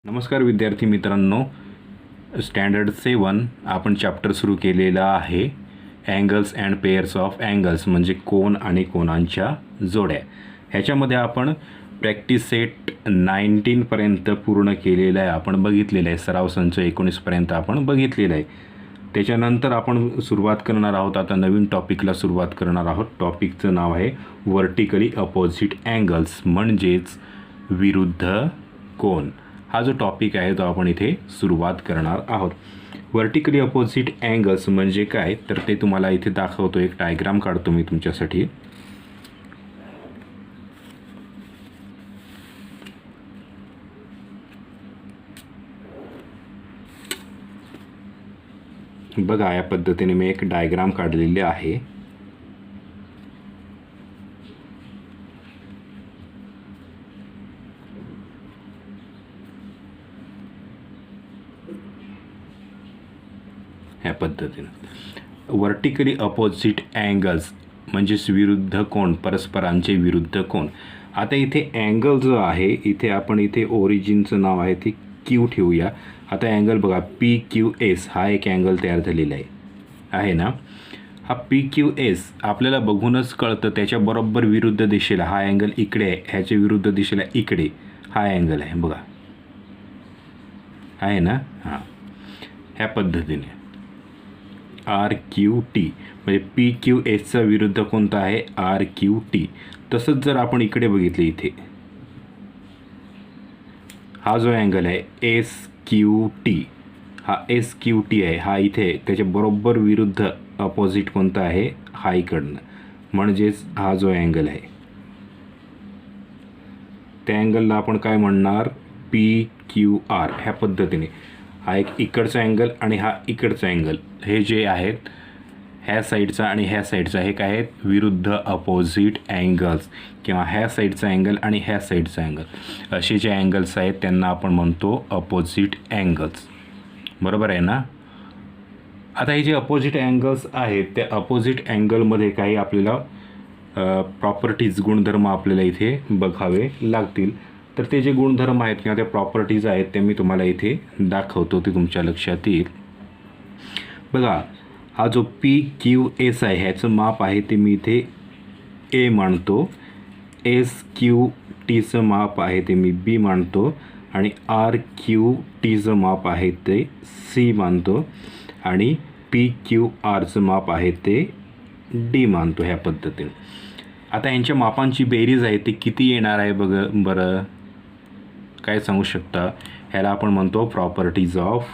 नमस्कार विद्यार्थी मित्रांनो, स्टँडर्ड 7 आपण चॅप्टर सुरू केलेला आहे. Angles and pairs of angles म्हणजे कोन आणि कोनांच्या जोड्या. ह्याच्यामध्ये आपण प्रॅक्टिस सेट 19 पर्यंत पूर्ण केलेला आहे, आपण बघितलेलं आहे. सराव संच 19 पर्यंत आपण बघितलेलं आहे. त्याच्यानंतर आपण सुरुवात करणार आहोत, आता नवीन टॉपिकला सुरुवात करणार आहोत. टॉपिकचं नाव आहे व्हर्टिकली अपोजिट अँगल्स म्हणजेच विरुद्ध कोन. हा जो टॉपिक आहे तो आपण इथे सुरुवात करणार आहोत. व्हर्टिकली अपोजिट अँगल्स म्हणजे काय तर ते तुम्हाला इथे दाखवतो. एक डायग्राम काढतो मी तुमच्यासाठी. बघा, या पद्धतीने मी एक डायग्राम काढलेले आहे. ह्या पद्धतीने व्हर्टिकली अपोजिट अँगल्स म्हणजेच विरुद्ध कोन, परस्परांचे विरुद्ध कोन. आता इथे अँगल जो आहे, इथे आपण इथे ओरिजिनचं नाव आहे ते क्यू ठेवूया. आता अँगल बघा, PQS हा एक अँगल तयार झालेला आहे ना. हा PQS आपल्याला बघूनच कळतं, त्याच्या बरोबर विरुद्ध दिशेला हा अँगल इकडे आहे, ह्याच्या विरुद्ध दिशेला इकडे हा अँगल आहे. बघा आहे ना. हां, ह्या पद्धतीने RQT म्हणजे PQSचा विरुद्ध कोणता आहे, RQT. तसंच जर आपण इकडे बघितले, इथे हा जो अँगल आहे SQT, हा SQT आहे, हा इथे त्याच्या बरोबर विरुद्ध अपोजिट कोणता आहे, हा इकडनं, म्हणजेच हा जो अँगल आहे त्या अँगलला आपण काय म्हणणार, PQR. ह्या पद्धतीने हा एक इकडचा अँगल आणि हा इकडचा अँगल, हे जे आहेत ह्या साईडचा आणि ह्या साईडचा, हे काय आहेत विरुद्ध अपोजिट अँगल्स. किंवा ह्या साईडचा अँगल आणि ह्या साईडचा अँगल, असे जे अँगल्स आहेत त्यांना आपण म्हणतो अपोजिट अँगल्स. बरोबर आहे ना. आता हे जे अपोजिट अँगल्स आहेत त्या अपोजिट अँगलमध्ये काही आपल्याला प्रॉपर्टीज, गुणधर्म आपल्याला इथे बघावे लागतील. तर ते जे गुणधर्म आहेत किंवा त्या प्रॉपर्टीज आहेत ते मी तुम्हाला इथे दाखवतो, ते तुमच्या लक्षात येईल. बघा, हा जो PQS आहे ह्याचं माप आहे ते मी इथे A मानतो. SQTचं माप आहे ते मी B मानतो. आणि RQTचं माप आहे ते C मानतो. आणि PQRचं माप आहे ते D मानतो. ह्या पद्धतीने आता यांच्या मापांची बेरीज आहे ती किती येणार आहे बरं, काय सांगू शकता. ह्याला आपण म्हणतो प्रॉपर्टीज ऑफ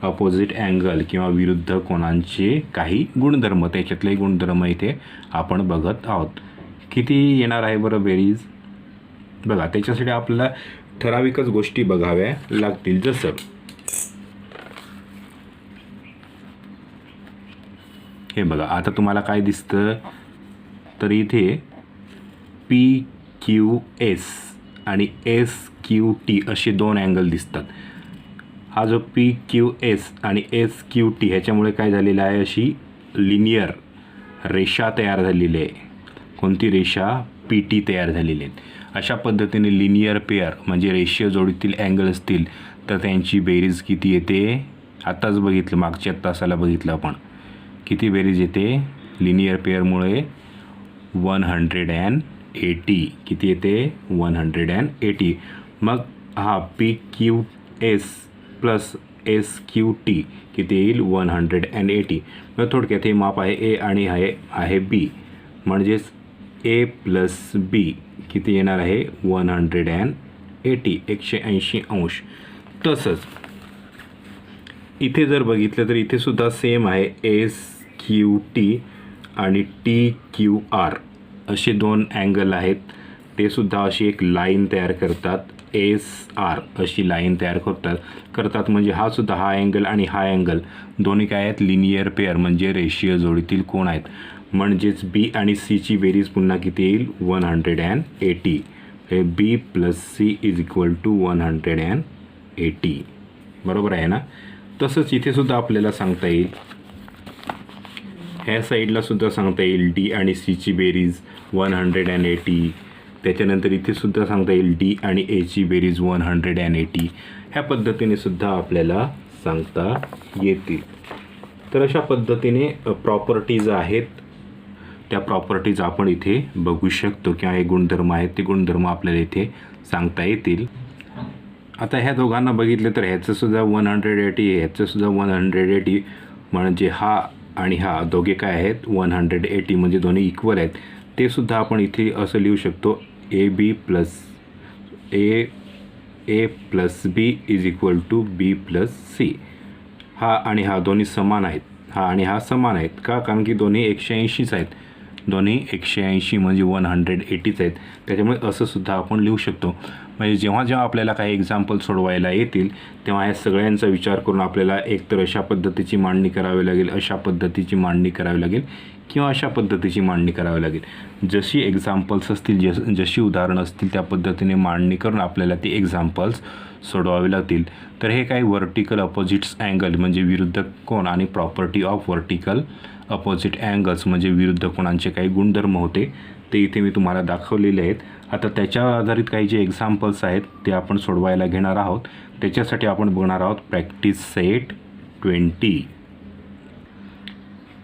अपोजिट अँगल किंवा विरुद्ध कोनांचे काही गुणधर्म. त्याच्यातले गुणधर्म इथे आपण बघत आहोत. किती येणार आहे बरं बेरीज. बघा, त्याच्यासाठी आपल्याला ठराविकच गोष्टी बघाव्या लागतील. जसं हे बघा, आता तुम्हाला काय दिसतं तर इथे PQS आणि SQT असे दोन अँगल दिसतात. हा जो PQS आणि SQT ह्याच्यामुळे काय झालेलं आहे, अशी लिनियर रेषा तयार झालेली आहे. कोणती रेषा, PT तयार झालेली आहे. अशा पद्धतीने लिनियर पेअर म्हणजे रेषीय जोडीतील अँगल असतील तर त्यांची बेरीज किती येते, आताच बघितलं, मागच्या तासाला बघितलं आपण, किती बेरीज येते लिनियर पेअरमुळे 180. किती येते 180. मग हा PQS प्लस SQT किती येईल 180. मग थोडक्यात हे माप आहे A आणि आहे B, म्हणजेच A प्लस B किती येणार आहे 180, 180 अंश. तसंच इथे जर बघितलं तर इथे सुद्धा सेम आहे. SQT आणि TQR असे दोन अँगल आहेत, ते सुद्धा अशी एक लाईन तयार करतात. SR अशी लाईन तयार करतात म्हणजे हा सुद्धा, हा अँगल आणि हा अँगल दोन्ही काय आहेत, लिनियर पेअर म्हणजे रेषीय जोडीतील कोण आहेत. म्हणजेच B आणि C ची बेरीज पुन्हा किती येईल 180. हे B plus C is equal to 180. बरोबर आहे ना. तसंच इथे सुद्धा आपल्याला सांगता येईल, ह्या साईडला सुद्धा सांगता येईल D आणि C ची बेरीज 180. त्याच्यानंतर इथे सुद्धा सांगता येईल D आणि A ची बेरीज 180. ह्या पद्धतीने सुद्धा आपल्याला सांगता येतील. तर अशा पद्धतीने प्रॉपर्टीज आहेत, त्या प्रॉपर्टीज आपण इथे बघू शकतो किंवा हे गुणधर्म आहेत ते गुणधर्म आपल्याला इथे सांगता येतील. आता ह्या दोघांना बघितले तर ह्याचंसुद्धा 180, ह्याचंसुद्धा 180, म्हणजे हा आणि हा दोघे काय आहेत 180, म्हणजे दोन्ही इक्वल आहेत. ते सुद्धा आपण इथे असं लिहू शकतो A plus B is equal to B plus C. हा आणि हा दोन्ही समान आहेत, हा आणि हा समान आहेत का, कारण की दोन्ही 180च आहेत, दोन्ही 180 म्हणजे 180च आहेत. त्याच्यामुळे असं सुद्धा आपण लिहू शकतो. म्हणजे जेव्हा जेव्हा आपल्याला काही एक्झाम्पल सोडवायला येतील तेव्हा या सगळ्यांचा विचार करून आपल्याला एकतर अशा पद्धतीची मांडणी करावी लागेल, अशा पद्धतीची मांडणी करावी लागेल किंवा अशा पद्धतीची मांडणी करावी लागेल. जशी एक्झाम्पल्स असतील, जशी उदाहरणं असतील त्या पद्धतीने मांडणी करून आपल्याला ती एक्झाम्पल्स सोडवावे लागतील. तर हे काही वर्टिकल अपोजिट्स अँगल म्हणजे विरुद्ध कोन आणि property of vertical opposite angles म्हणजे विरुद्ध कोणांचे काही गुणधर्म होते ते इथे मी तुम्हाला दाखवलेले आहेत. आता त्याच्यावर आधारित काही जे एक्झाम्पल्स आहेत ते आपण सोडवायला घेणार आहोत. त्याच्यासाठी आपण बघणार आहोत प्रॅक्टिस सेट 20.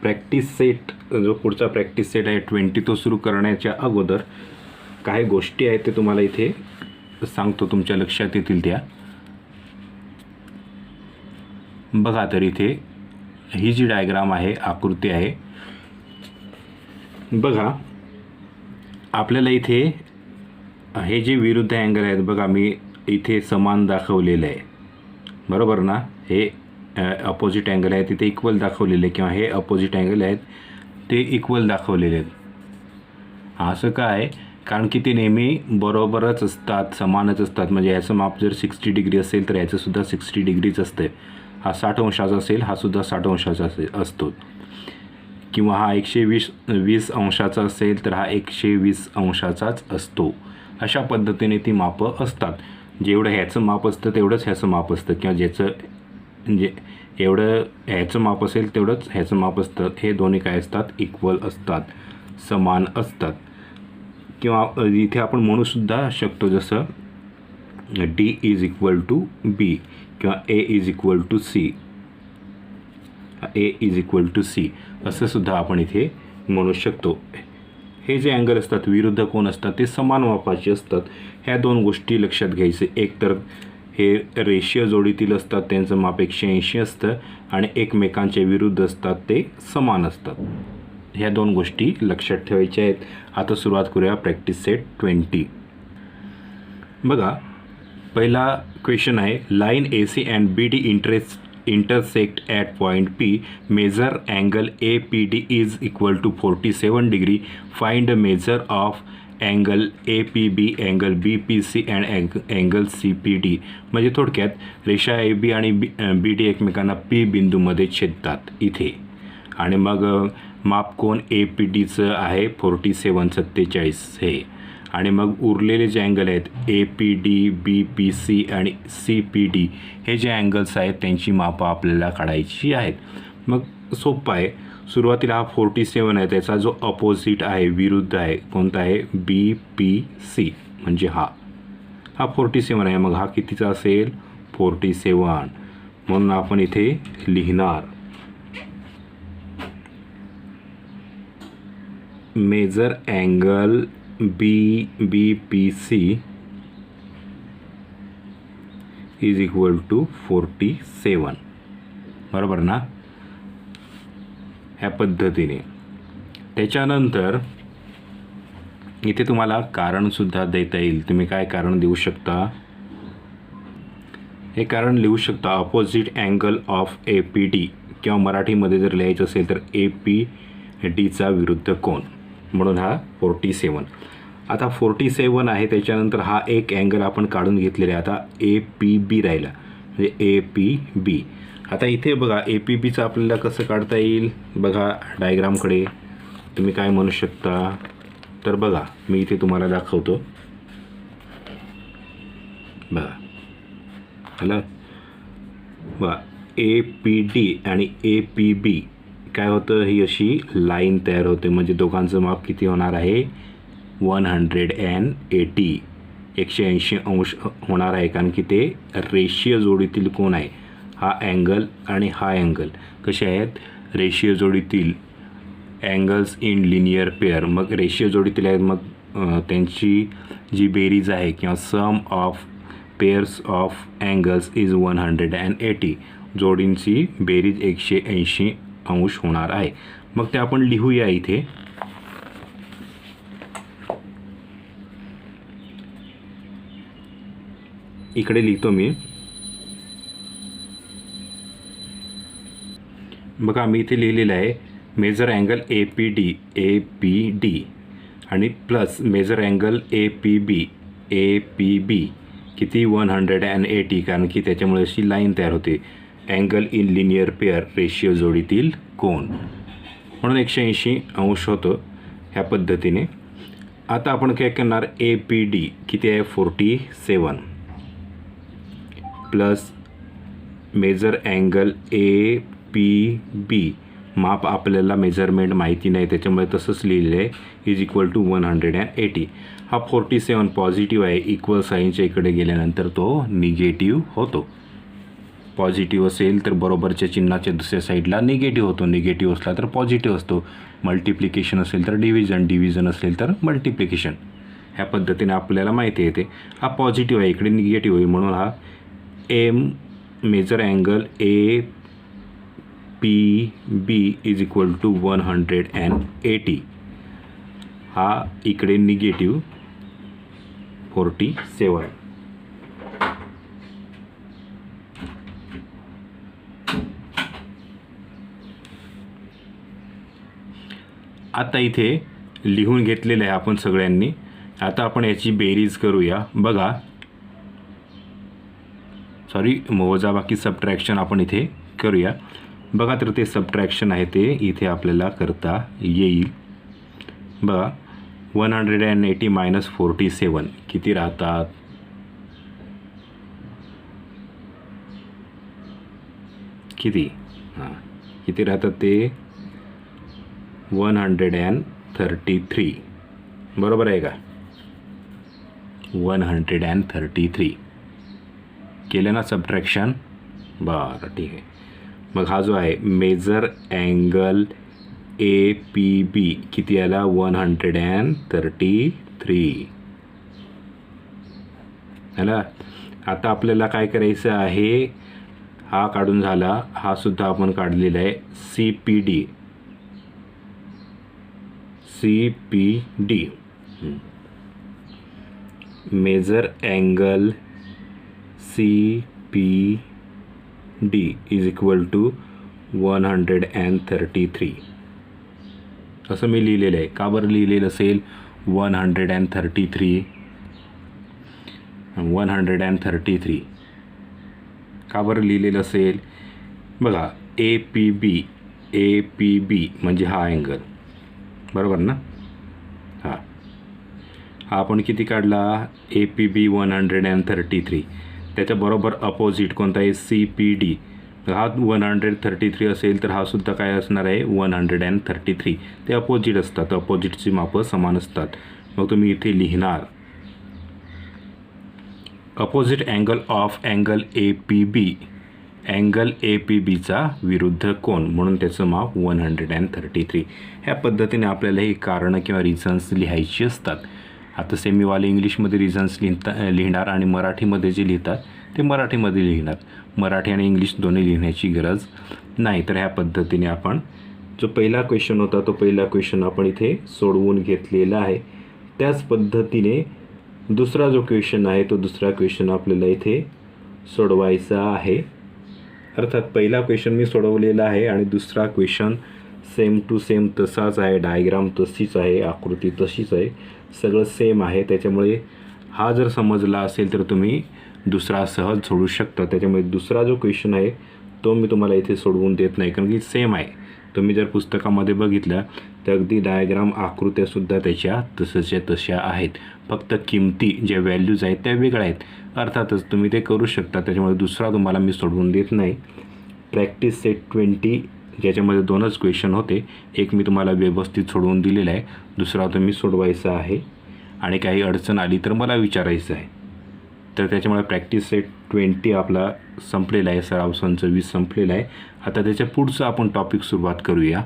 प्रॅक्टिस सेट जो पुढचा प्रॅक्टिस सेट आहे 20 तो सुरू करण्याच्या अगोदर काही गोष्टी आहेत ते तुम्हाला इथे सांगतो, तुमच्या लक्षात येतील त्या. बघा, तर इथे ही जी डायग्राम आहे, आकृती आहे, बघा आपल्याला इथे हे जे विरुद्ध अँगल आहेत बघा मी इथे समान दाखवलेलं आहे, बरोबर ना. हे अपोजिट अँगल आहे तिथे इक्वल दाखवलेले किंवा हे अपोजिट अँगल आहेत ते इक्वल दाखवलेले आहेत. असं काय, कारण की ते नेहमी बरोबरच असतात, समानच असतात. म्हणजे ह्याचं माप जर 60 डिग्री असेल तर ह्याचंसुद्धा 60 डिग्रीच असते. हा 60 अंशाचा असेल, हा सुद्धा 60 अंशाचा असतो. किंवा हा 120 अंशाचा असेल तर हा 120 अंशाचाच असतो. अशा पद्धतीने ती मापं असतात. जेवढं ह्याचं माप असतं तेवढंच ह्याचं माप असतं, किंवा ज्याचं म्हणजे एवढं ह्याचं माप असेल तेवढंच ह्याचं माप असतं. हे दोन्ही काय असतात, इक्वल असतात, समान असतात. किंवा इथे आपण म्हणूसुद्धा शकतो जसं डी इज इक्वल टू बी किंवा ए इज इक्वल टू सी, असं सुद्धा आपण इथे म्हणू शकतो. हे जे अँगल असतात, विरुद्ध कोन असतात, ते समान मापाचे असतात. ह्या दोन गोष्टी लक्षात घ्यायचे. एक तर हे रेषीय जोडीतील असतात, त्यांचं माप 180 असतं, आणि एकमेकांच्या विरुद्ध असतात, ते समान असतात. ह्या दोन गोष्टी लक्षात ठेवायच्या आहेत. आता सुरुवात करूया प्रॅक्टिस सेट 20. बघा, पहिला क्वेश्चन आहे, line AC and BD intersect at point P, measure angle APD is equal to 47 degree, find the measure of angle APB, angle BPC and angle CPD. म्हणजे थोडक्यात रेषा AB आणि BD एकमेकांना P बिंदूमध्ये छेदतात इथे, आणि मग माप कोण APDचं आहे 47 हे, आणि मग उरलेले जे अँगल आहेत APD, BPC आणि CPD हे जे अँगल्स आहेत त्यांची मापं आपल्याला काढायची आहेत. मग सोपं आहे. सुरुवातीला हा 47 आहे, त्याचा जो अपोजिट आहे, विरुद्ध आहे, कोणता आहे BPC, म्हणजे हा 47 आहे. मग हा कितीचा असेल 47. म्हणून आपण इथे लिहिणार measure angle BPC is equal to 47, बरोबर ना. ह्या पद्धतीने. त्याच्यानंतर इथे तुम्हाला कारणसुद्धा देता येईल. तुम्ही काय कारण देऊ शकता, हे कारण लिहू शकता अपोजिट अँगल ऑफ APD, किंवा मराठीमध्ये जर लिहायचं असेल तर APDचा विरुद्ध कोन, म्हणून हा 47. आता 47 आहे, त्याच्यानंतर हा एक अँगल आपण काढून घेतलेला आहे. आता APB राहिला, म्हणजे APB. आता इथे बघा APBचं आपल्याला कसं काढता येईल, बघा डायग्रामकडे तुम्ही काय म्हणू शकता. तर बघा मी इथे तुम्हाला दाखवतो. बघा हॅलो, बघा APD आणि APB काय होतं, ही अशी लाईन तयार होते. म्हणजे दोघांचं माप किती होणार आहे 180. 180 अंश होणार आहे, कारण की ते रेषीय जोडीतील कोण आहे. हा अँगल आणि हा अँगल कसे आहेत, रेषीय जोडीतील अँगल्स इन लिनियर पेअर. मग रेषीय जोडीतील आहेत, मग त्यांची जी बेरीज आहे किंवा sum of pairs of angles is 180. जोडींची बेरीज 180 अंश होणार आहे. मग ते आपण लिहूया इथे. इकडे लिहितो मी. बघा मी इथे लिहिलेलं आहे मेजर अँगल APD आणि प्लस मेजर अँगल APB किती 180, कारण की त्याच्यामुळे अशी लाईन तयार होते. अँगल इन लिनियर पेअर रेषीय जोडीतील कोण म्हणून 180 अंश होतं ह्या पद्धतीने. आता आपण काय करणार, APD किती आहे 47 प्लस मेजर अँगल APB माप आपल्याला मेजरमेंट माहिती नाही त्याच्यामुळे तसंच लिहिलेलं आहे इज इक्वल टू 180. हा 47 पॉझिटिव्ह आहे, इक्वल साईनच्या इकडे गेल्यानंतर तो निगेटिव्ह होतो. पॉझिटिव्ह असेल तर बरोबरच्या चिन्हाच्या दुसऱ्या साईडला निगेटिव्ह होतो, निगेटिव्ह असला तर पॉझिटिव्ह असतो. मल्टिप्लिकेशन असेल तर डिव्हिजन असेल तर मल्टिप्लिकेशन. ह्या पद्धतीने आपल्याला माहिती येते. हा पॉझिटिव्ह आहे, इकडे निगेटिव्ह होईल म्हणून हा measure angle APB is equal to 180. हा इकडे निगेटिव्ह 47. आता इथे लिहून घेतलेलं आहे आपण सगळ्यांनी. आता आपण याची बेरीज करूया. बघा वजाबाकी सबट्रॅक्शन आपण इथे करूया. बघा तर ते सबट्रॅक्शन आहे ते इथे आपल्याला करता येईल. बघा 180 मायनस 47 किती राहतात, किती किती राहतात ते 133. बरोबर आहे का, 133 केलं ना सबट्रॅक्शन. बरं ठीक आहे. मग हा जो आहे मेजर अँगल APB किती आला 133 है. आता आपल्याला काय करायचं आहे, हा काढून झाला, हा सुद्धा आपण काढलेला आहे CPD. Measure angle CPD is equal to 133 असं मी लिहिलेलं आहे. का बरं लिहिलेलं असेल 133 का बरं लिहिलेलं असेल. बघा APB म्हणजे हा अँगल, बरोबर ना. हा आपण किती काढला APB 133. त्याच्याबरोबर अपोजिट कोणता आहे CPD. हा 133 असेल तर हा सुद्धा काय असणार आहे 133. ते अपोजिट असतात, अपोजिटची मापं समान असतात. मग तुम्ही इथे लिहिणार opposite angle of angle APB, angle APBचा विरुद्ध कोण म्हणून त्याचं माप 133. ह्या पद्धतीने आपल्याला ही कारणं किंवा रिझन्स लिहायची असतात. आता सेमीवाले इंग्लिशमध्ये रिझन्स लिहिणार आणि मराठीमध्ये जे लिहितात ते मराठीमध्ये लिहिणार. मराठी आणि इंग्लिश दोन्ही लिहिण्याची गरज नाही. तर ह्या पद्धतीने आपण जो पहिला क्वेश्चन होता तो पहिला क्वेश्चन आपण इथे सोडवून घेतलेला आहे. त्याच पद्धतीने दुसरा जो क्वेश्चन आहे तो दुसरा क्वेश्चन आपल्याला इथे सोडवायचा आहे. अर्थात पहिला क्वेश्चन मी सोडवलेला आहे आणि दुसरा क्वेश्चन सेम टू सेम तसाच आहे, डायग्राम तशीच आहे, आकृती तशीच आहे, सगळं सेम आहे. त्याच्यामुळे हा जर समजला असेल तर तुम्ही दुसरा सहज सोडवू शकता. त्याच्यामुळे दुसरा जो क्वेश्चन आहे तो मी तुम्हाला इथे सोडवून देत नाही, कारण की सेम आहे. तुम्ही जर पुस्तकामध्ये बघितलं तर अगदी डायग्राम आकृत्यासुद्धा त्याच्या तसंच्या तशा आहेत, फक्त किमती ज्या व्हॅल्यूज आहेत त्या वेगळ्या आहेत. अर्थातच तुम्ही ते करू शकता. त्याच्यामुळे दुसरा तुम्हाला मी सोडवून देत नाही. प्रॅक्टिस सेट 20 ज्याच्यामध्ये 2च क्वेश्चन होते, एक मी तुम्हाला व्यवस्थित सोडवून दिलेला आहे, दुसरा तुम्ही सोडवायचा आहे. आणि काही अडचण आली तर मला विचारायचं आहे. तर त्याच्यामुळे प्रॅक्टिस सेट 20 आपला संपलेला आहे, सराव संच 20 संपलेला आहे. आता त्याच्या पुढचं आपण टॉपिक सुरुवात करूया.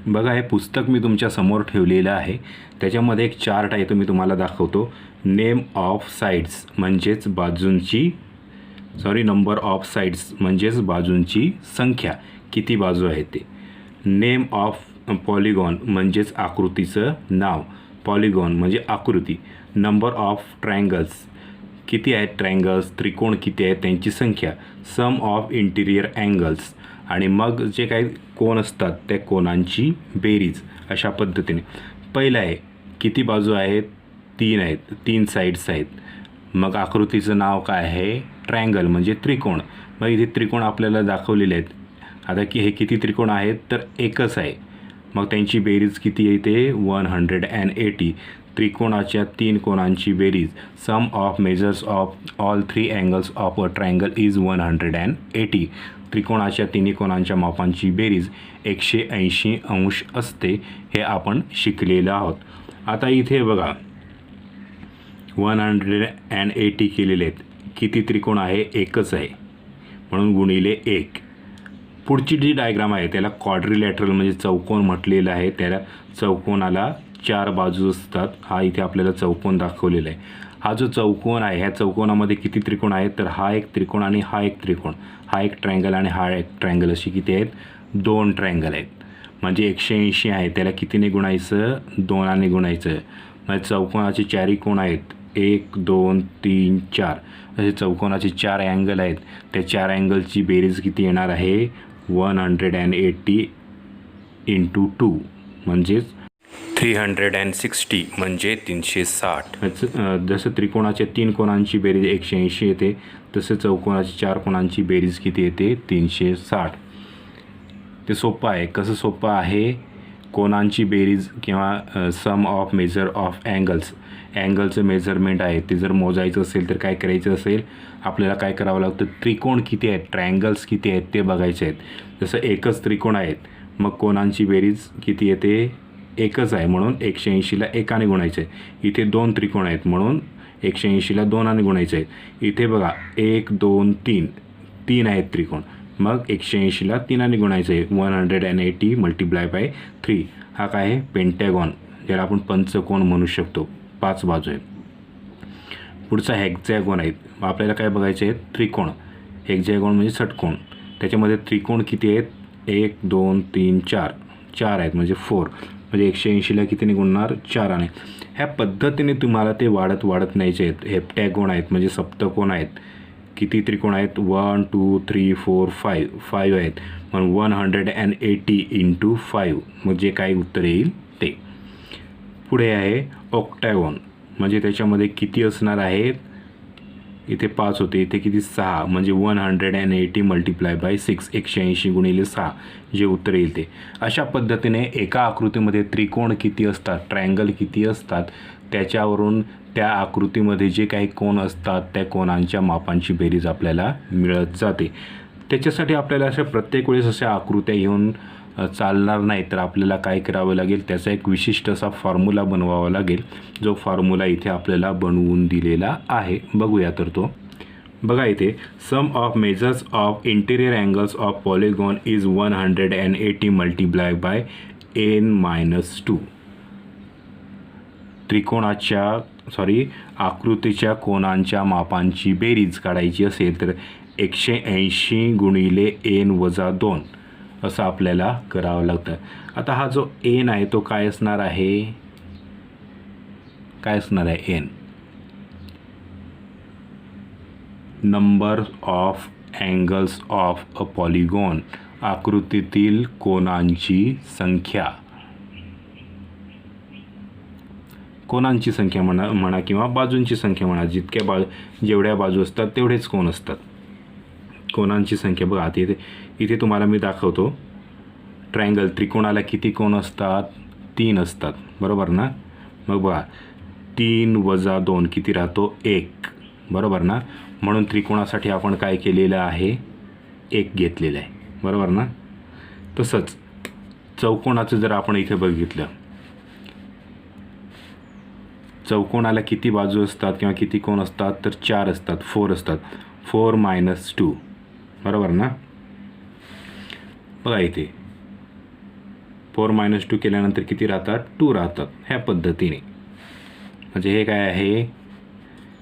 बघा, हे पुस्तक मी तुमच्या समोर ठेवलेलं आहे. त्याच्यामध्ये एक चार्ट आहे, तो मी तुम्हाला दाखवतो. नेम ऑफ साइड्स म्हणजेच बाजूंची नंबर ऑफ साइड्स म्हणजेच बाजूंची संख्या, किती बाजू आहे ते. नेम ऑफ पॉलिगॉन म्हणजेच आकृतीचं नाव. पॉलिगॉन म्हणजे आकृती. नंबर ऑफ ट्रायंगल्स, किती आहेत ट्रायंगल्स, त्रिकोण किती आहेत त्यांची संख्या. सम ऑफ इंटिरियर अँगल्स, आणि मग जे काही कोन असतात त्या कोनांची बेरीज. अशा पद्धतीने पहिलं आहे किती बाजू आहेत, 3 आहेत, 3 साईड्स आहेत. मग आकृतीचं नाव काय आहे, ट्रायंगल म्हणजे त्रिकोण. मग इथे त्रिकोण आपल्याला दाखवलेले आहेत. आता की हे किती त्रिकोण आहेत, तर एकच आहे. मग त्यांची बेरीज किती येते, 180. त्रिकोणाच्या 3 कोनांची बेरीज. Sum of measures of all 3 angles of a triangle is 180. त्रिकोणाच्या 3 कोनांच्या मापांची बेरीज 180 अंश असते. हे आपण शिकलेलं आहोत. आता इथे बघा 180 केलेले आहेत. किती त्रिकोण आहे, एकच आहे, म्हणून गुणिले 1. पुढची जी डायग्राम आहे त्याला क्वाड्रिलॅटरल म्हणजे चौकोन म्हटलेलं आहे. त्याला चौकोनाला 4 बाजू असतात. हा इथे आपल्याला चौकोन दाखवलेला आहे. हा जो चौकोन आहे, ह्या चौकोनामध्ये किती त्रिकोण आहेत, तर हा एक त्रिकोण आणि हा एक त्रिकोण, हा एक ट्रायंगल आणि हा एक ट्रायंगल, अशी किती आहेत, 2 ट्रायंगल आहेत. म्हणजे 180 आहे. त्याला कितीने गुणायचं, 2 गुणायचं. म्हणजे चौकोनाचे 4 कोण आहेत, 1 2 3 4. असे चौकोनाचे 4 अँगल आहेत. त्या 4 अँगलची बेरीज किती येणार आहे, 180 × 2 म्हणजेच 360 म्हणजे 360. जसं त्रिकोणाच्या 3 कोनांची बेरीज 180 येते, तसं चौकोनाच्या 4 कोनांची बेरीज किती येते, 360. ते सोपं आहे. कसं सोपं आहे, कोनांची बेरीज किंवा sum of measure of angles, अँगलचं मेजरमेंट आहे ते जर मोजायचं असेल तर काय करायचं असेल, आपल्याला काय करावं लागतं, त्रिकोण किती आहेत, ट्रायंगल्स किती आहेत ते बघायचे आहेत. जसं एकच त्रिकोण आहेत, मग कोनांची बेरीज किती येते, एकच आहे, म्हणून 180ला 1 गुणायचं आहे. इथे 2 त्रिकोण आहेत म्हणून 180ला 2 गुणायचं आहे. इथे बघा 1 2 3, 3 आहेत त्रिकोण, मग 180ला 3 गुणायचं आहे. 180 × 3. हा काय आहे, पेंटॅगॉन, ज्याला आपण पंचकोन म्हणू शकतो. 5 बाजू आहेत. पुढचा हेक्झॅगॉन आहेत. आपल्याला काय बघायचे आहेत, त्रिकोण. हेक्झॅगॉन म्हणजे षटकोन. त्याच्यामध्ये त्रिकोण किती आहेत, 1 2 3 4, 4 आहेत म्हणजे 4. म्हणजे 180ला कितीने गुणणार, 4. ह्या पद्धतीने तुम्हाला ते वाढत न्यायचे आहेत. हेप्टॅगॉन आहेत म्हणजे सप्तकोन आहेत. किती त्रिकोण आहेत, 1 2 3 4 5, 5 आहेत. मग 180 × 5, मग जे काही उत्तर येईल ते. पुढे आहे ऑक्टॅगॉन, म्हणजे त्याच्यामध्ये किती असणार आहेत, इथे 5 होते, इथे किती 6, म्हणजे 180 × 6, 180 × 6, जे उत्तर येईल ते. अशा पद्धतीने एका आकृतीमध्ये त्रिकोण किती असतात, ट्रायंगल किती असतात, त्याच्यावरून त्या आकृतीमध्ये जे काही कोन असतात त्या कोनांच्या मापांची बेरीज आपल्याला मिळत जाते. त्याच्यासाठी आपल्याला अशा प्रत्येक वेळेस अशा आकृत्या घेऊन चालणार नाही, तर आपल्याला काय करावं लागेल, त्याचा एक विशिष्ट असा फॉर्म्युला बनवावा लागेल. जो फॉर्म्युला इथे आपल्याला बनवून दिलेला आहे. बघूया तर तो. बघा इथे sum of measures of interior angles of polygon is 180 × n-2. आकृतीच्या कोनांच्या मापांची बेरीज काढायची असेल तर 180 × n-2 असं आपल्याला करावं लागतं. आता हा जो n आहे तो काय असणार आहे, n, number of angles of a polygon, आकृतीतील कोनांची संख्या. कोनांची संख्या म्हणा किंवा बाजूंची संख्या म्हणा, जेवढ्या बाजू असतात तेवढेच कोन असतात. कोनांची संख्या बघा, इथे तुम्हाला मी दाखवतो. ट्रायंगल त्रिकोणाला किती कोन असतात, 3 असतात, बरोबर ना. मग बघा 3 - 2 किती राहतो, 1, बरोबर ना. म्हणून त्रिकोणासाठी आपण काय केलेलं आहे, 1 घेतलेलं आहे, बरोबर ना. तसंच चौकोनाचं जर आपण इथे बघितलं, चौकोनाला किती बाजू असतात किंवा किती कोण असतात, तर 4 असतात, 4 असतात. 4 - 2 बरोबर ना. बघा इथे 4 - 2 केल्यानंतर किती राहतात, 2 राहतात. ह्या पद्धतीने म्हणजे हे काय आहे,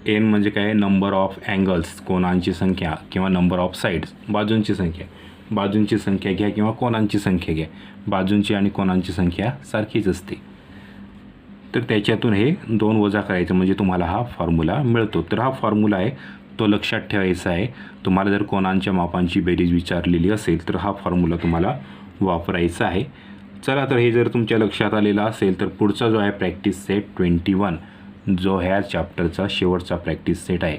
एन म्हणजे काय, नंबर ऑफ अँगल्स, कोणांची संख्या किंवा नंबर ऑफ साईड्स, बाजूंची संख्या. बाजूंची संख्या घ्या किंवा कोणांची संख्या घ्या, बाजूंची आणि कोणांची संख्या सारखीच असते. तर त्याच्यातून हे 2 वजा करायचं म्हणजे तुम्हाला हा फॉर्म्युला मिळतो. तर हा फॉर्म्युला आहे तो लक्षात ठेवायचा आहे. तुम्हाला जर कोणांच्या मापांची बेरीज विचारलेली असेल तर हा फॉर्म्युला तुम्हाला वापरायचा आहे. चला, तर हे जर तुमच्या लक्षात आलेलं असेल तर पुढचा जो आहे प्रॅक्टिस सेट 21, जो ह्या चॅप्टरचा शेवटचा प्रॅक्टिस सेट आहे,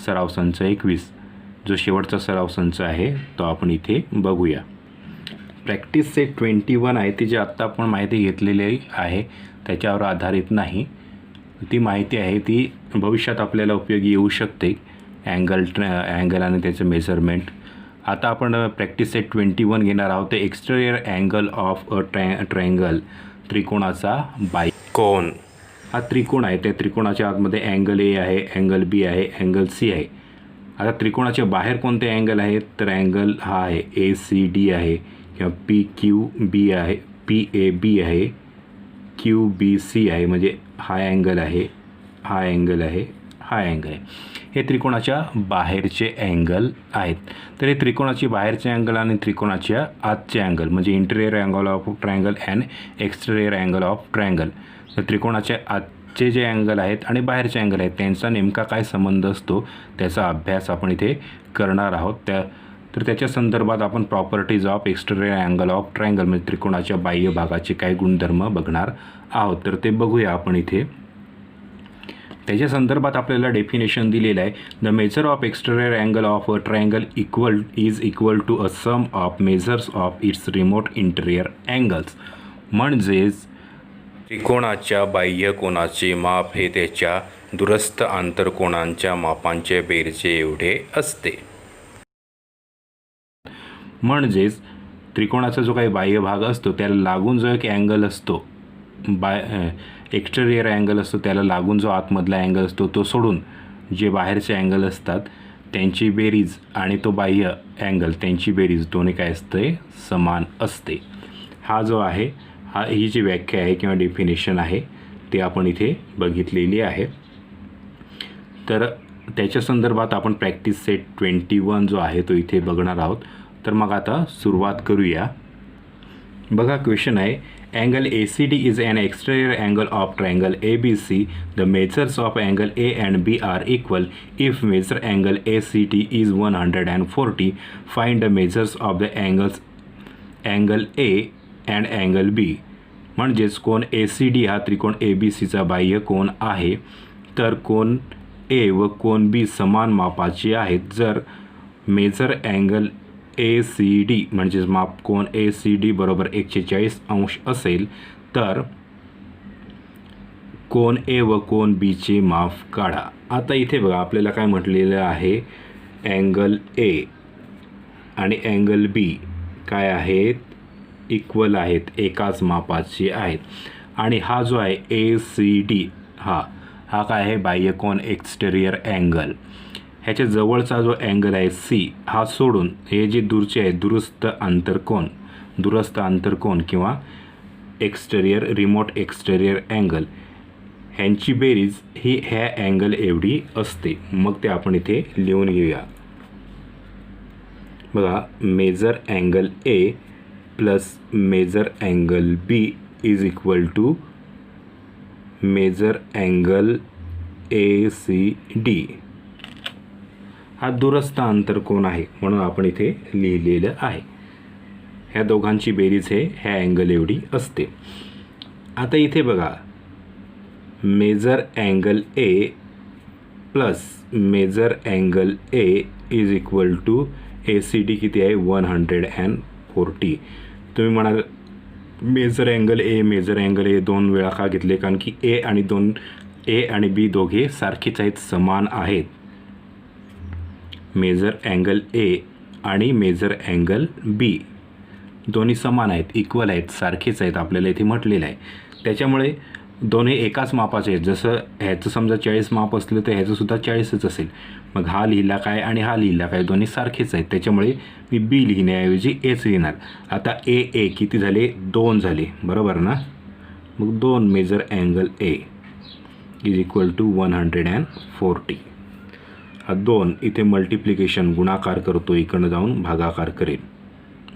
सराव संच 21, जो शेवटचा सराव संच आहे तो आपण इथे बघूया. प्रॅक्टिस सेट 21 आहे ती जी आत्ता आपण माहिती घेतलेली आहे त्याच्यावर आधारित नाही. ती माहिती आहे ती भविष्यात आपल्याला उपयोगी येऊ शकते, अँगल आणि त्याचं मेजरमेंट. आता आपण प्रॅक्टिस सेट 21 घेणार आहोत. ते exterior angle of a triangle, त्रिकोणाचा बाह्य कोन. हा त्रिकोण आहे, त्या त्रिकोणाच्या आतमध्ये अँगल ए आहे, अँगल बी आहे, अँगल सी आहे. आता त्रिकोणाच्या बाहेर कोणते अँगल आहेत, तर अँगल हा आहे ACD आहे किंवा PQB आहे, PAB आहे, QBC आहे. म्हणजे हा अँगल आहे, हा अँगल आहे, हा अँगल आहे. हे त्रिकोणाच्या बाहेरचे अँगल आहेत. तर हे त्रिकोणाची बाहेरचे अँगल आणि त्रिकोणाच्या आतचे अँगल म्हणजे interior angle of triangle and exterior angle of triangle. तर त्रिकोणाच्या आतचे जे अँगल आहेत आणि बाहेरचे अँगल आहेत त्यांचा नेमका काय संबंध असतो त्याचा अभ्यास आपण इथे करणार आहोत. तर त्याच्या संदर्भात आपण properties of exterior angle of triangle म्हणजे त्रिकोणाच्या बाह्य भागाचे काही गुणधर्म बघणार आहोत. तर ते बघूया आपण इथे. त्याच्या संदर्भात आपल्याला डेफिनेशन दिलेलं आहे. The measure of exterior angle of a triangle is equal to a sum of measures of its remote interior angles. म्हणजेच त्रिकोणाच्या बाह्य कोनाचे माप हे त्याच्या दूरस्थ आंतरकोनांच्या मापांच्या बेरजे एवढे असते. म्हणजेच त्रिकोणाचा जो काही बाह्य भाग असतो त्याला लागून जो एक अँगल असतो, एक्सटेरियर अँगल असतो, त्याला लागून जो आतमधला अँगल असतो तो सोडून जे बाहेरचे अँगल असतात त्यांची बेरीज आणि तो बाह्य अँगल त्यांची बेरीज दोन्ही काय असते, समान असते. हा जो आहे ही जी व्याख्या आहे किंवा डेफिनेशन आहे ते आपण इथे बघितलेली आहे. तर त्याच्या संदर्भात आपण प्रॅक्टिस सेट 21 जो आहे तो इथे बघणार आहोत. तर मग आता सुरुवात करूया. बघा क्वेश्चन आहे, angle ACD is an exterior angle of triangle ABC. The measures of angle A and B are equal. If measure angle ACD is 140, find the measures of the angle A and angle B. म्हणजेच कोन ACD हा त्रिकोण ABCचा बाह्य कोन आहे. तर कोन A व कोन B समान मापाचे आहेत. जर मेजर अँगल ACD म्हणजेच माप कोन ACD बरोबर 140 अंश असेल तर कोन A व कोन B चे माप काढा. आता इथे बघा आपल्याला काय म्हटलेलं आहे, अँगल A आणि अँगल B काय आहेत, इक्वल आहेत, एकाच मापाचे आहेत. आणि हा जो आहे ACD हा काय आहे, बाह्य कोन एक्सटेरियर अँगल. ह्याच्या जवळचा जो अँगल आहे C हा सोडून हे जे दूरचे आहे दूरस्थ आंतरकोन किंवा एक्सटेरियर रिमोट एक्सटेरियर अँगल ह्यांची बेरीज ही ह्या अँगल एवढी असते. मग ते आपण इथे लिहून घेऊया. बघा, measure angle A plus measure angle B is equal to measure angle ACD. हा दूरस्थ आंतरकोन आहे म्हणून आपण इथे लिहिलेलं आहे. ह्या दोघांची बेरीज ह्या अँगल एवढी असते. आता इथे बघा, measure angle A plus measure angle A is equal to ACD किती आहे, 140. तुम्ही म्हणाल मेजर अँगल A दोन वेळा का घेतले, कारण की A आणि B दोघे सारखेच आहेत, समान आहेत. मेजर अँगल A आणि मेजर अँगल B दोन्ही समान आहेत, इक्वल आहेत, सारखेच आहेत, आपल्याला इथे म्हटलेलं आहे. त्याच्यामुळे दोन्ही एकाच मापाचे आहेत. जसं ह्याचं समजा 40 माप असलं तर ह्याचंसुद्धा 40च असेल. मग हा लिहिला काय आणि हा लिहिला काय, दोन्ही सारखेच आहेत. त्याच्यामुळे मी बी लिहिण्याऐवजी एच लिहिणार. आता ए किती झाले, 2 झाले, बरोबर ना. मग 2 measure angle A is equal to 140. हा 2 इथे मल्टिप्लिकेशन गुणाकार करतो, इकडनं जाऊन भागाकार करेल.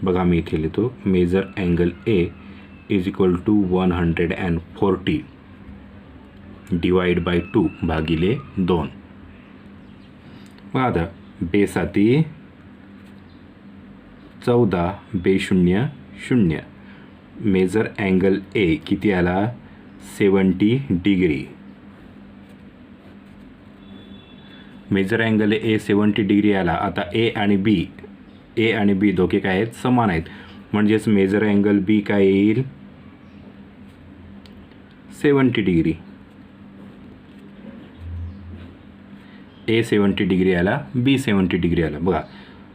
बघा मी इथे लिहितो measure angle A is equal to 140 divide by 2 भागिले 2. मग आता बेसाती 14 बे 0 मेजर अँगल ए किती आला, 70 degree. Measure angle A 70 degree आला. आता ए आणि बी दोघे काय आहेत, समान आहेत. म्हणजेच मेजर अँगल बी काय येईल, 70 डिग्री. ए 70 डिग्री आला, बी 70 डिग्री आला. बघा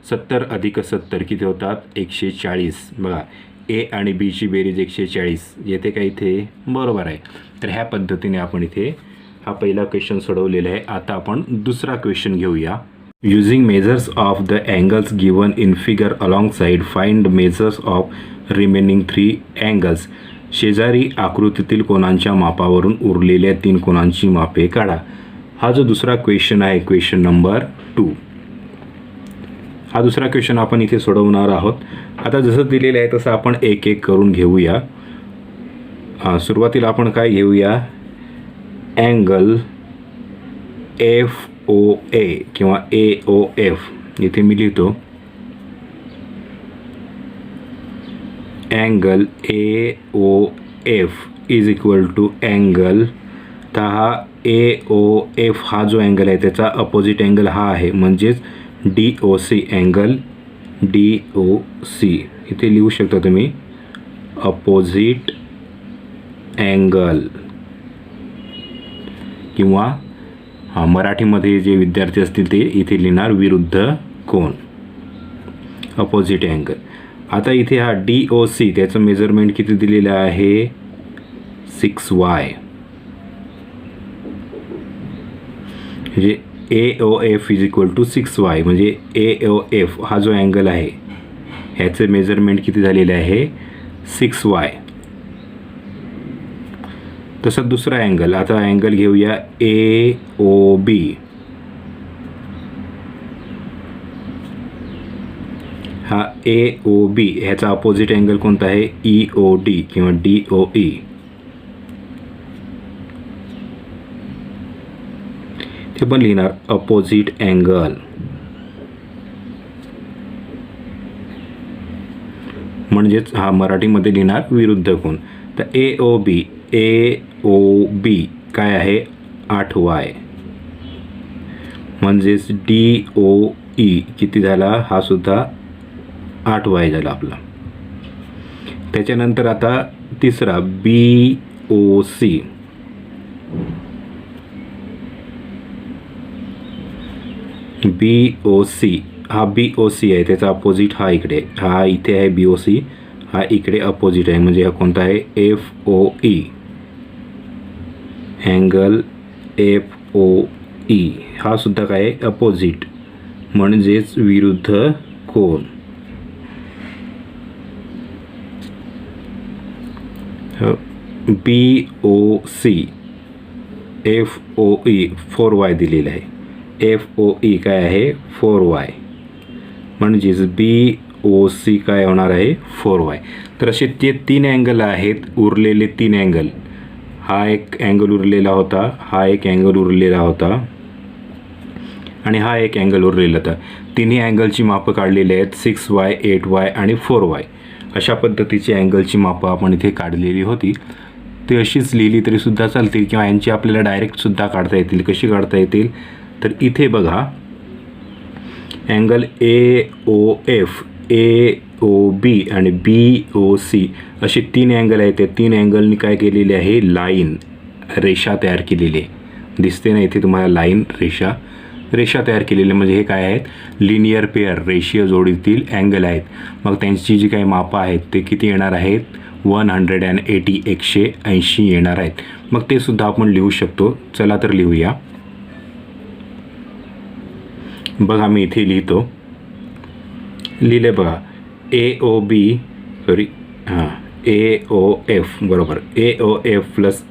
70 अधिक 70 किती होतात, 140. बघा ए आणि बीची बेरीज 140 येते का इथे, बरोबर आहे. तर ह्या पद्धतीने आपण इथे हा पहिला क्वेश्चन सोडवलेला आहे. आता आपण दुसरा क्वेश्चन घेऊया. Using measures of the angles given in figure along side find measures of remaining 3 angles. शेजारी आकृतीतील कोणांच्या मापावरून उरलेल्या 3 कोणांची मापे काढा. हा जो दुसरा क्वेश्चन आहे, क्वेश्चन नंबर 2. हा दुसरा क्वेश्चन आपण इथे सोडवणार आहोत. आता जसं दिलेलं आहे तसं आपण एक एक करून घेऊया. सुरुवातीला आपण काय घेऊया, अँगल FOA किंवा AOF. इथे मी लिहितो angle AOF is equal to angle. तर हा AOF हा जो अँगल आहे त्याचा अपोजिट अँगल हा आहे, म्हणजेच DOC अँगल DOC. इथे लिहू शकता तुम्ही अपोजिट अँगल, किंवा मराठीमध्ये जे विद्यार्थी असतील ते इथे लिहिणार विरुद्ध कोन, अपोजिट अँगल. आता इथे हा DOC त्याचं मेजरमेंट किती दिलेलं आहे, 6y. म्हणजे AOF is equal to 6y. म्हणजे AOF हा जो अँगल आहे ह्याचं मेजरमेंट किती झालेलं आहे, 6y. तसं दुसरा अँगल, आता अँगल घेऊया AOB. हा AOB ह्याचा अपोजिट अँगल कोणता आहे, EOD किंवा DOE. ते पण लिहिणार अपोजिट अँगल. म्हणजेच हा मराठीमध्ये लिहिणार विरुद्ध कोन. तर AOB काय आहे, 8y. म्हणजेच DOE किती झाला, हा सुद्धा 8y झाला आपला. त्याच्यानंतर आता तिसरा BOC. हा BOC आहे, त्याचा अपोजिट हा इकडे, हा इथे आहे BOC, हा इकडे अपोजिट आहे. म्हणजे हा कोणता आहे, FOE. अँगल FOE हा सुद्धा काय आहे, अपोजिट, म्हणजेच विरुद्ध कोन. BOC FOE 4y दिलेलं आहे. FOE काय आहे, 4y. म्हणजेच BOC काय होणार आहे, 4y. तर असे ते 3 अँगल आहेत, उरलेले 3 अँगल. हा एक अँगल उरलेला होता, हा एक अँगल उरलेला होता, आणि हा एक अँगल उरलेला होता. तिन्ही अँगलची मापं काढलेली आहेत, 6y 8y आणि 4y. अशा पद्धतीची अँगलची मापं आपण इथे काढलेली होती. ती अशीच लिहिली तरी सुद्धा चालतील, किंवा यांची आपल्याला डायरेक्टसुद्धा काढता येतील. कशी काढता येतील, तर इथे बघा अँगल AOF AOB आणि BOC असे 3 अँगल आहेत. त्या 3 अँगलनी काय केलेले आहे, लाईन रेषा तयार केलेली आहे. दिसते ना इथे तुम्हाला लाईन रेषा. रेषा तयार केलेल्या, म्हणजे हे काय आहेत, लिनियर पेअर रेषीय जोडीतील अँगल आहेत. मग त्यांची जी काही मापं आहेत ते किती येणार आहेत, 180 180 येणार आहेत. मग ते सुद्धा आपण लिहू शकतो. चला तर लिहूया. बघा मी इथे लिहितो, लिहिले बघा. AOB सॉरी AOF बरोबर, AOF plus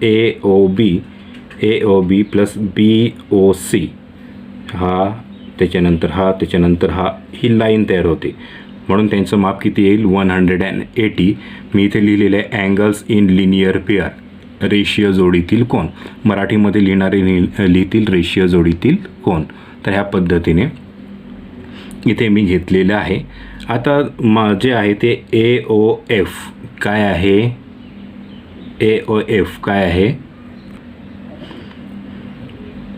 AOB plus BOC हा त्याच्यानंतर हा ही लाईन तयार होते. म्हणून त्यांचं माप किती येईल, 180. मी इथे लिहिलेलं आहे अँगल्स इन लिनियर पेअर रेषीय जोडीतील कोण. मराठीमध्ये लिहिणारे लिहितील रेषीय जोडीतील कोण. तर ह्या पद्धतीने इथे मी घेतलेलं आहे. आता जे आहे ते AOF काय आहे, AOF काय आहे,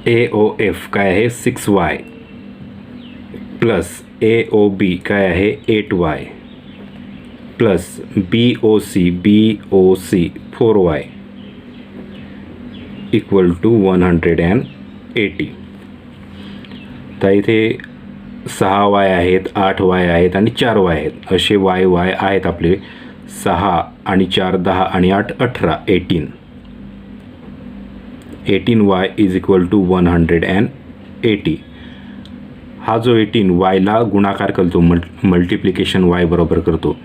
AOF काय आहे 6y प्लस AOB काय आहे 8y plus BOC 4y equal to 180. तर इथे 6y आहेत, 8y आहेत आणि 4y आहेत. असे y आहेत आपले. 6 आणि 4 10 आणि 8 18 18y इज इक्वल टू 180. हा जो 18 वायला गुणाकार करतो, मल्टिप्लिकेशन वाय बरोबर करतो.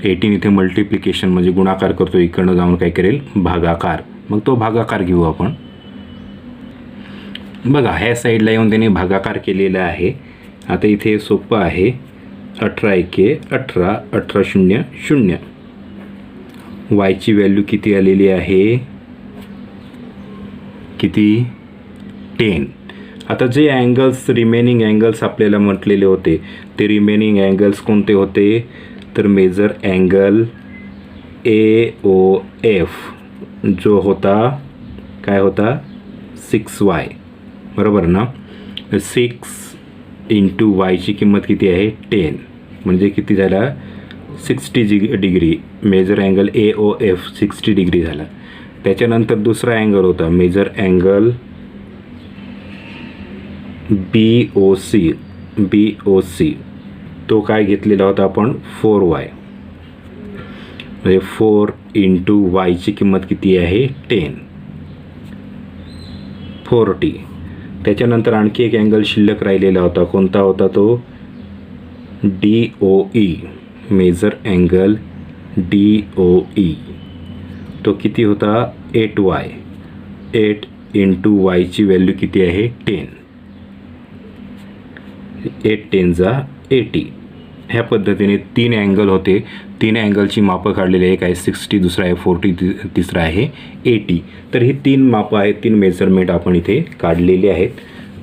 18 इथे मल्टिप्लिकेशन म्हणजे गुणाकार करतो, इकडनं जाऊन काय करेल, भागाकार. मग तो भागाकार घेऊ आपण. बघा ह्या साईडला येऊन त्याने भागाकार केलेला आहे. आता इथे सोपं आहे. 18 एके 18, 18 शून्य 0. वायची व्हॅल्यू किती आलेली आहे, किती 10. आता जे अँगल्स रिमेनिंग अँगल्स आपल्याला म्हटलेले होते ते रिमेनिंग अँगल्स कोणते होते, तर मेजर अँगल AOF जो होता काय होता 6y बरोबर ना. 6 इंटू वायची किंमत किती आहे 10, म्हणजे किती झाला 60 degree. Measure angle AOF 60 degree झाला. त्याच्यानंतर दुसरा अँगल होता मेजर अँगल BOC तो काय घेतलेला होता आपण 4y, म्हणजे 4 इंटू वायची किंमत किती आहे 10 40. त्याच्यानंतर आणखी एक अँगल शिल्लक राहिलेला होता, कोणता होता तो DOE मेजर अँगल DOE. तो किती होता 8y. 8 इंटू वायची व्हॅल्यू किती आहे 10. 8 10 जा 80. ह्या पद्धतीने 3 अँगल होते. 3 अँगलची मापं काढलेली आहे. एक आहे 60, दुसरा आहे 40, तिसरा आहे 80. तर ही 3 मापं आहेत, 3 मेजरमेंट आपण इथे काढलेली आहेत.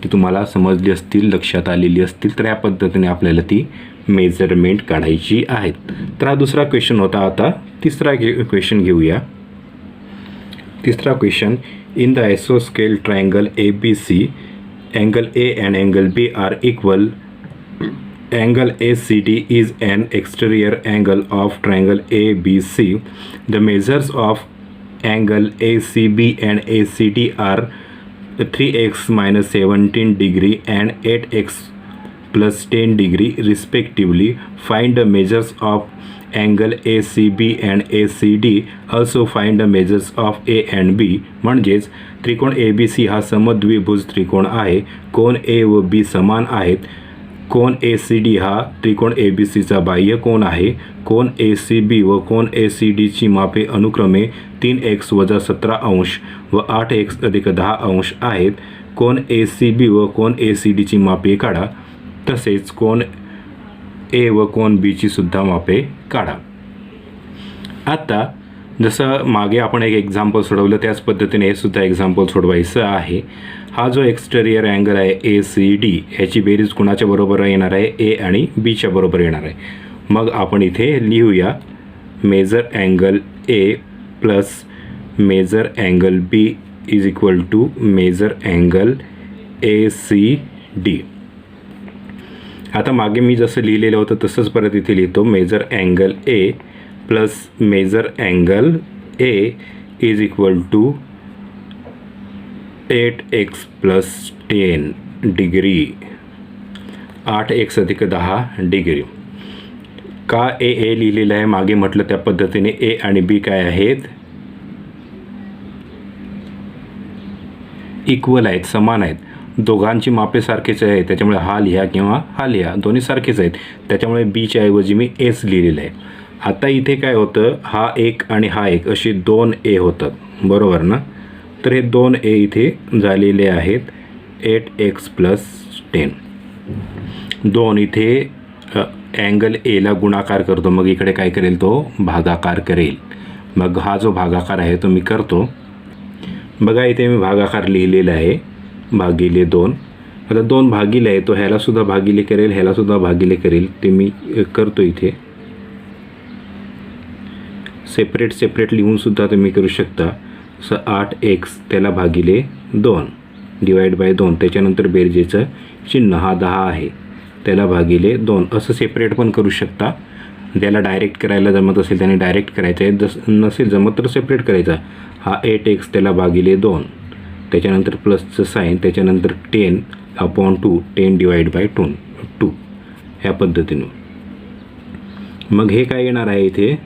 ती तुम्हाला समजली असतील, लक्षात आलेली असतील. तर या पद्धतीने आपल्याला ती मेजरमेंट काढायची आहेत. तर हा दुसरा क्वेश्चन होता. आता तिसरा क्वेश्चन घेऊया. तिसरा क्वेश्चन, इन द आयसोस्केल triangle ABC angle A and angle B are equal. Angle ACD is an exterior angle of triangle ABC. The measures of angle ACB and ACD are 3x minus 17 degree and 8x plus 10 degree respectively. Find the measures of angle ACB and ACD. Also find the measures of A and B. म्हणजेच त्रिकोण ABC हा समद्विभुज त्रिकोण आहे. कोण A व B समान आहेत. कोण ACD हा त्रिकोण ABCचा बाह्य कोण आहे. कोण ACB व कोण ACD ची मापे अनुक्रमे 3x वजा 17 अंश व 8x अधिक 10 अंश आहेत. कोण ACB व कोण ACD ची मापे काढा. तसेच कोण A व कोण B ची सुद्धा मापे काढा. आता जसं मागे आपण एक एक्झाम्पल सोडवलं त्याच पद्धतीने हे सुद्धा एक्झाम्पल सोडवायचं आहे. हा जो एक्सटेरियर अँगल आहे ACD ह्याची बेरीज कुणाच्या बरोबर येणार आहे, A आणि B च्या बरोबर येणार आहे. मग आपण इथे लिहूया measure angle A plus measure angle B is equal to measure angle ACD. आता मागे मी जसं लिहिलेलं होतं तसंच परत इथे लिहितो. Measure angle A plus measure angle A is equal to 8x plus 10 degree 8x अधिक 10 डिग्री. का ए लिहिलेलं आहे मागे म्हटलं त्या पद्धतीने ए आणि बी काय आहेत, इक्वल आहेत, समान आहेत. दोघांची मापे सारखेच आहे, त्याच्यामुळे हा लिहा किंवा हा लिहा, दोन्ही सारखेच आहेत. त्याच्यामुळे बीच्या ऐवजी मी एस लिहिलेलं आहे. आता इथे काय होतं, हा एक आणि हा एक अशी 2 ए होतात, बरोबर ना. तर हे 2 ए इथे झालेले आहेत. 8x + 10. 2 इथे अँगल एला गुणाकार करतो, मग इकडे काय करेल, तो भागाकार करेल. मग हा जो भागाकार आहे तो मी करतो. बघा इथे मी भागाकार लिहिलेला आहे, भागिले 2. आता 2 भागिले आहे, तो ह्यालासुद्धा भागिले करेल, ह्यालासुद्धा भागिले करेल. ते मी करतो इथे. सेपरेट लिहूनसुद्धा तुम्ही करू शकता. असं 8x त्याला भागिले 2 डिवाइड बाय 2. त्याच्यानंतर बेरजेचं चिन्ह, हा 10 आहे, त्याला भागिले 2. असं सेपरेट पण करू शकता. ज्याला डायरेक्ट करायला जमत असेल त्याने डायरेक्ट करायचं आहे, नसेल जमत तर सेपरेट करायचा. हा 8x त्याला भागिले 2, त्याच्यानंतर प्लसचं साईन, त्याच्यानंतर 10/2, 10 डिवाइड बाय 2 ह्या पद्धतीनं. मग हे काय येणार आहे इथे,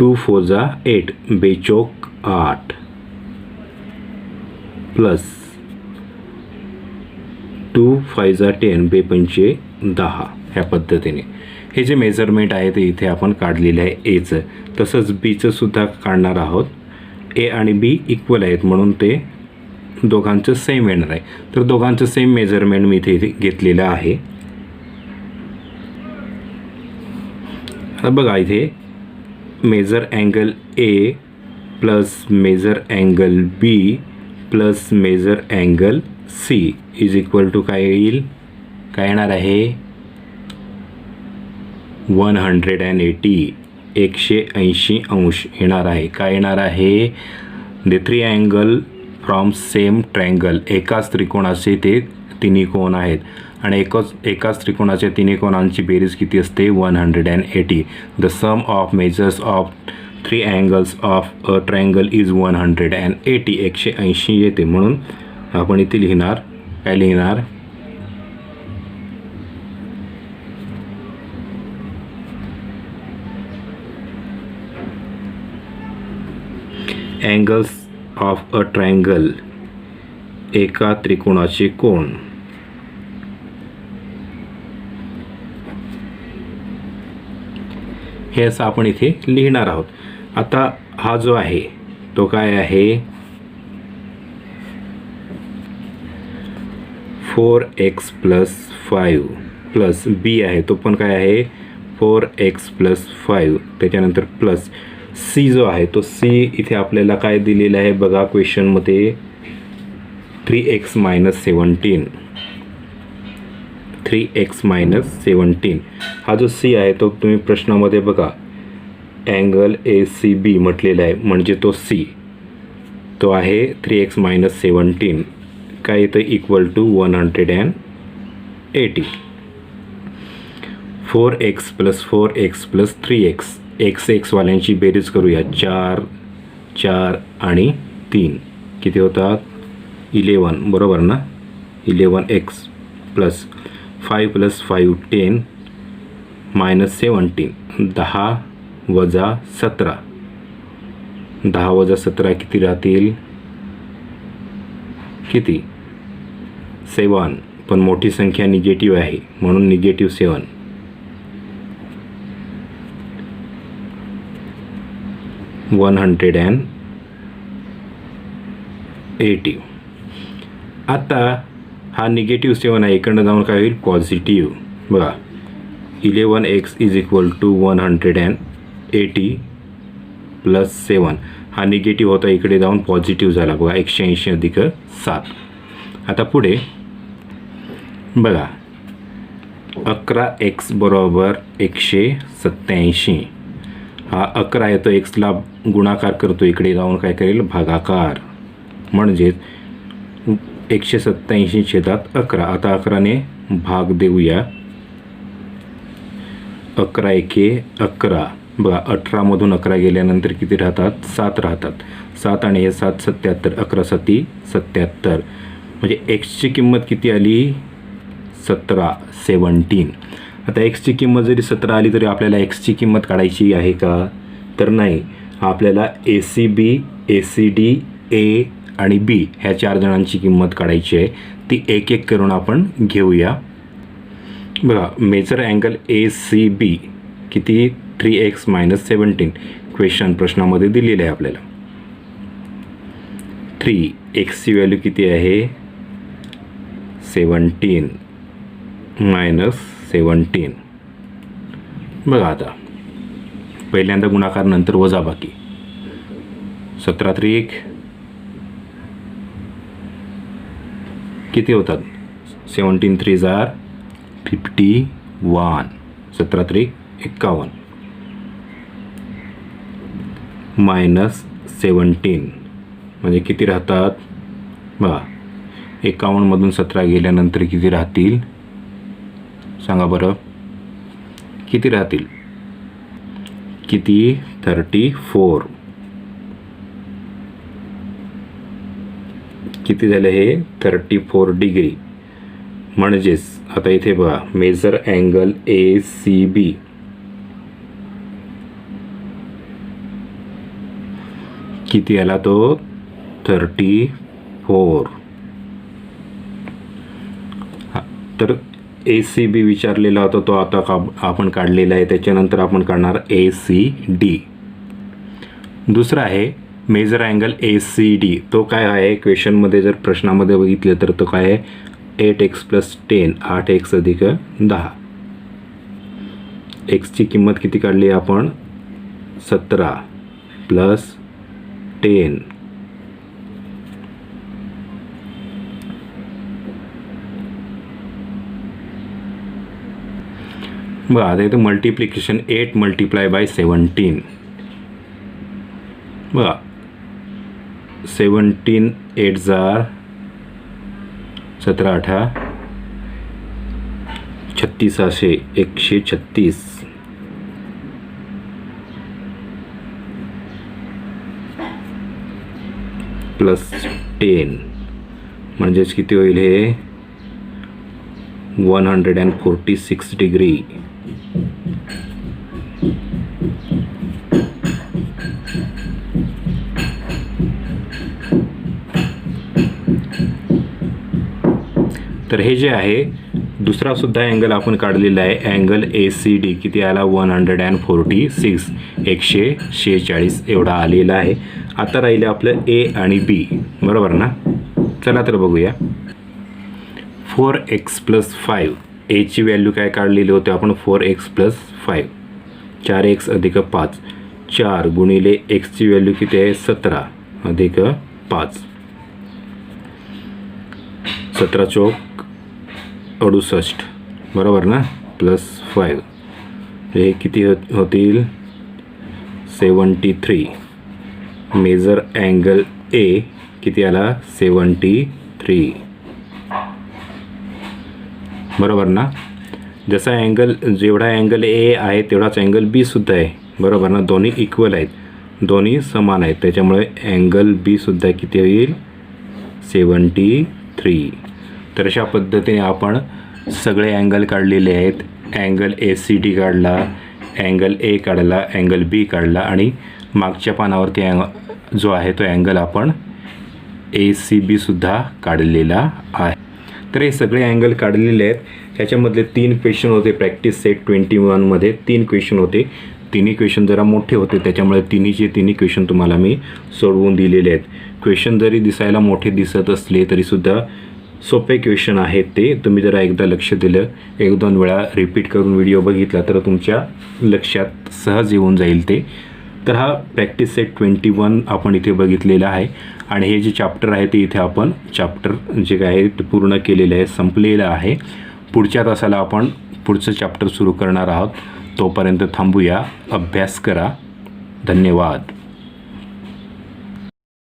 2 × 4 = 8, बेचोक 8 प्लस 2 × 5 = 10, बेपंचे 10 ह्या पद्धतीने. हे जे मेजरमेंट आहे ते इथे आपण काढलेलं आहे एचं. तसंच बीचं सुद्धा काढणार आहोत. ए आणि बी इक्वल आहेत म्हणून ते दोघांचं सेम येणार आहे. तर दोघांचं सेम मेजरमेंट मी इथे घेतलेलं आहे. आता बघा इथे measure angle A plus measure angle B plus measure angle C is equal to काय येईल, काय येणार आहे, 180 180 अंश येणार आहे. काय येणार आहे, the 3 angle from same triangle. एकाच त्रिकोणाचे ते तिन्ही कोण आहेत आणि एकाच त्रिकोणाच्या तिन्ही कोणांची बेरीज किती असते, 180. The sum of measures of 3 angles of a triangle is 180. 180 येते, म्हणून आपण इथे लिहिणार, काय लिहिणार, अँगल्स ऑफ अ ट्रायंगल, एका त्रिकोणाचे कोण. हे असं आपण इथे लिहिणार आहोत. आता हा जो आहे तो काय आहे, 4x + 5 प्लस बी आहे तो पण काय आहे 4x + 5. त्याच्यानंतर प्लस सी जो आहे तो सी इथे आपल्याला काय दिलेला आहे बघा क्वेश्चनमध्ये, 3x - 17. 3x - 17 हा जो सी आहे तो तुम्ही प्रश्नामध्ये बघा अँगल ACB म्हटलेला आहे, म्हणजे तो सी तो आहे 3x - 17 काय येतं equal to 180. 4x + 4x + 3x. x वाल्यांची बेरीज करूया, 4 4 आणि 3 किती होतात 11, बरोबर ना. 11x plus 5 + 5 10 - 17 10 - 17. 10 - 17 किती राहतील, किती 7. पण मोठी संख्या निगेटिव्ह आहे म्हणून -7. 180. आता हा -7 आहे, इकडनं जाऊन काय होईल पॉझिटिव्ह. बघा 11x इज इक्वल टू 180 + 7. हा निगेटिव्ह होता, इकडे जाऊन पॉझिटिव्ह झाला बघा 180 अधिक 7. आता पुढे बघा 11x बरोबर 187. हा 11 येतो, एक्सला गुणाकार करतो, इकडे जाऊन काय करेल भागाकार, म्हणजेच 187/11. आता 11ने भाग देऊया. 11 × 11 बघा 18 मधून 11 गेल्यानंतर किती राहतात 7 राहतात. 7 आणि हे 7 77, 11 7 77. म्हणजे एक्सची किंमत किती आली 17 17. आता एक्सची किंमत जरी 17 आली तरी आपल्याला एक्सची किंमत काढायची आहे का तर नाही. आपल्याला ACB ACD A आणि B ह्या 4 जणांची किंमत काढायची आहे. ती एक एक करून आपण घेऊया. बघा मेजर अँगल ACB किती 3x - 17. क्वेश्चन प्रश्नामध्ये दिलेलं आहे आपल्याला. 3x ची व्हॅल्यू किती आहे 17 - 17. बघा आता पहिल्यांदा गुणाकार नंतर वजाबाकी. 17 - 3 किती होतात 17 3 51. 17 - 3 51 -17 म्हणजे किती राहतात बघा 51मधून 17 गेल्यानंतर किती राहतील सांगा बरं किती राहतील किती 34. किती झाले हे 34 डिग्री. म्हणजेच आता इथे बघा मेजर अँगल ACB किती आला तो 34. तर ACB विचारलेला होता तो आता आपण काढलेला आहे. त्याच्यानंतर आपण काढणार ACD. दुसरा आहे मेजर अँगल ACD. तो काय आहे क्वेश्चनमध्ये जर प्रश्नामध्ये बघितलं तर तो काय आहे 8x + 10 8x + 10. एक्सची किंमत किती काढली आपण 17 + 10 बघा आता इथं मल्टिप्लिकेशन 8 × 17. बघा 17 8 17 8 36 असे 136 +10 म्हणजेच किती होईल हे 146 डिग्री. तर हे जे आहे दुसरा सुद्धा अँगल आपण काढलेला आहे अँगल ACD किती आला 146 146 एवढा आलेला आहे. आता राहिलं आपलं A आणि B बरोबर ना. चला तर बघूया 4x + 5. A ची व्हॅल्यू काय काढलेली होती आपण 4x + 5 4x + 5 4 गुणिले x ची व्हॅल्यू किती आहे 17 + 5 17 चौक 68 बरोबर ना +5 हे किती होतील 73. मेजर अँगल A किती आला 73 बरोबर ना. जसा अँगल जेवढा अँगल A आहे तेवढाच अँगल B सुद्धा आहे बरोबर ना. दोन्ही इक्वल आहेत दोन्ही समान आहेत त्याच्यामुळे अँगल B सुद्धा किती होईल 73. तर अशा पद्धतीने आपण सगळे अँगल काढलेले आहेत. अँगल ACD काढला अँगल A काढला अँगल B काढला आणि मागच्या पानावरती जो आहे तो अँगल आपण ACB सुद्धा काढलेला आहे. तर हे सगळे अँगल काढलेले आहेत. ह्याच्यामधले 3 क्वेश्चन होते प्रॅक्टिस सेट 21 मध्ये 3 क्वेश्चन होते. तिन्ही क्वेश्चन जरा मोठे होते त्याच्यामुळे तिन्ही क्वेश्चन तुम्हाला मी सोडवून दिलेले आहेत. क्वेश्चन जरी दिसायला मोठे दिसत असले तरीसुद्धा सोपे क्वेश्चन आहेत ते. तुम्ही जरा एकदा लक्ष दिलं 1-2 वेळा रिपीट करून व्हिडिओ बघितला तर तुमच्या लक्षात सहज येऊन जाईल ते. तर हा प्रॅक्टिस सेट 21 आपण इथे बघितलेला आहे आणि हे जे चॅप्टर आहे ते इथे आपण चॅप्टर जे काय आहे ते पूर्ण केलेलं आहे संपलेलं आहे. पुढच्या तासाला आपण पुढचं चॅप्टर सुरू करणार आहोत. तोपर्यंत थांबूया अभ्यास करा. धन्यवाद.